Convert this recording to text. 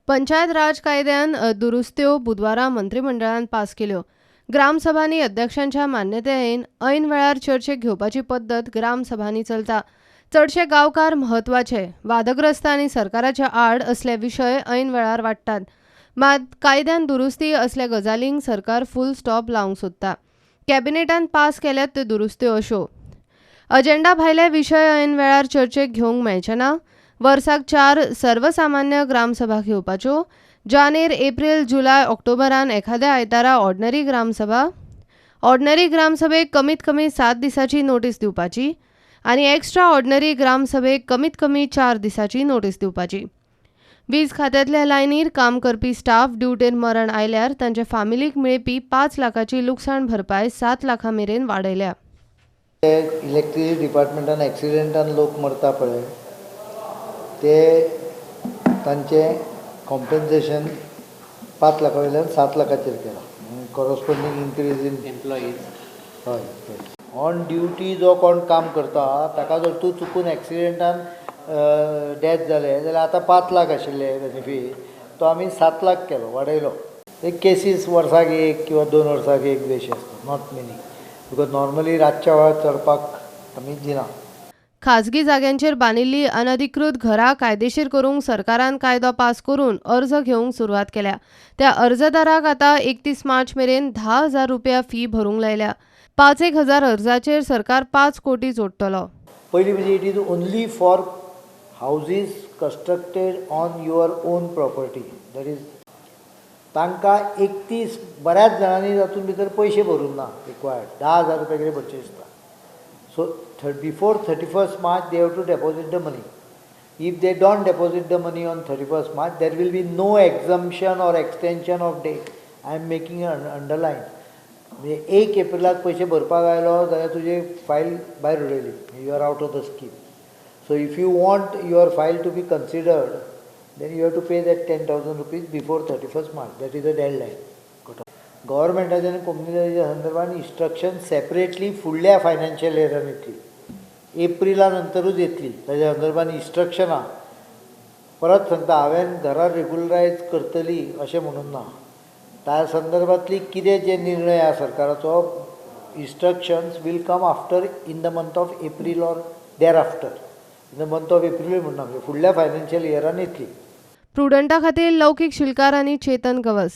पंचायत राज कायद्यान दुरुस्त्यो बुधवारा मंत्रिमंडळान पास केल्यो. ग्रामसभांनी अध्यक्षांच्या मान्यतायेन ऐन वेळार चर्चेक घेवपाची पद्दत ग्रामसभांनी चलता. चडशे गांवकार म्हत्वाचे, वादग्रस्त आनी सरकाराच्या आड असले विशय ऐन वेळार वाडटात. मात कायद्यान दुरुस्ती असल्या गजालींक सरकार फूल स्टॉप लावंक सोदता. कॅबिनेटान पास केल्यात त्यो दुरुस्त्यो अश्यो: अजेंडा भायले विशय ऐन वेळार चर्चेक घेवंक मेळचे ना. वर्साक 4 सर्वसामान्य ग्रामसभा घेवपाच्यो. जानेर, एप्रील, जुलय, ऑक्टोबरान एखाद्या आयतारा ऑर्डनरी ग्रामसभा. ऑर्डनरी ग्रामसभेक कमीत कमी 7 दिसांची नोटीस दिवपाची आनी एक्स्ट्रा ऑर्डनरी ग्रामसभेक कमीत कमी 4 दिसांची नोटीस दिवपाची. वीज खात्यांतल्या लायनीर काम करपी स्टाफ ड्युटेर मरण आयल्यार तांच्या फामिलीक मेळपी 5 लाखाची लुकसाण भरपाय 7 लाखां मेरेन वाडयल्या. इलेक्ट्रिसिटी डिपार्टमेंटान एक्सिडेंटान लोक मरता पळय ते तांचे कॉम्पेन्सेशन 5 लाखा वयल्यान 7 लाखाचेर केलां. Corresponding increase in employees. हय, ऑन ड्युटी जो कोण काम करता ताका जर तूं चुकून एक्सिडेंटान डेथ जालें जाल्यार आतां 5 लाख आशिल्ले बेनिफीट तो आमी 7 लाख केलो, वाडयलो. ते केसीस वर्साक 1 किंवा 2 वर्साक 1 बी अशें आसता, नॉट मेनी, बिकॉज नॉर्मली रातच्या वेळार चडपाक आमी दिना. खाजगी जाग्यांचेर बांदिल्लीं अनधिकृत घरां कायदेशीर करूंक सरकारान कायदो पास करून अर्ज घेवंक सुरवात केल्या. त्या अर्जदाराक आतां 31 मार्च मेरेन 10,000 रुपया फी भरूंक लायल्या. 5,000 अर्जाचेर सरकार 5 कोटी जोडटलो. पयलीं म्हणजे it is only for houses constructed on your on property. That is तांकां 31 बऱ्याच जाणांनी तातूंत भितर पयशे भरूंक ना रिक्वायर्ड. 10,000 रुपया कितें भरचें दिसता. So before 31st March they have to deposit the money. If they don't deposit the money on 31st March, there will be no exemption or extension of date. I am making an underline. म्हणजे 1 एप्रिलाक पयशे भरपाक आयलो जाल्यार तुजी file भायर उडयली, you are out of the scheme. So if you want your file to be considered then you have to pay that 10,000 rupees before 31st March. That is a deadline. गव्हर्मेंटाच्या आनी कम्युनिटीच्या संदर्भात इन्स्ट्रक्शन सेपरेटली फुडल्या financial इयरान येतली, एप्रिला नंतरूच येतली. ताच्या संदर्भात इन्स्ट्रक्शनां परत सांगता, हांवें घरां रेग्युलरायज करतली अशें म्हणून ना. त्या संदर्भातली कितें जे निर्णय आसा सरकाराचो, instructions will come after in the month of April or thereafter. In the month of April म्हणना, म्हणजे फुडल्या फायनान्शियल इयरान येतली. प्रुडंटा खातीर लौकीक शिलकार आनी चेतन गवस.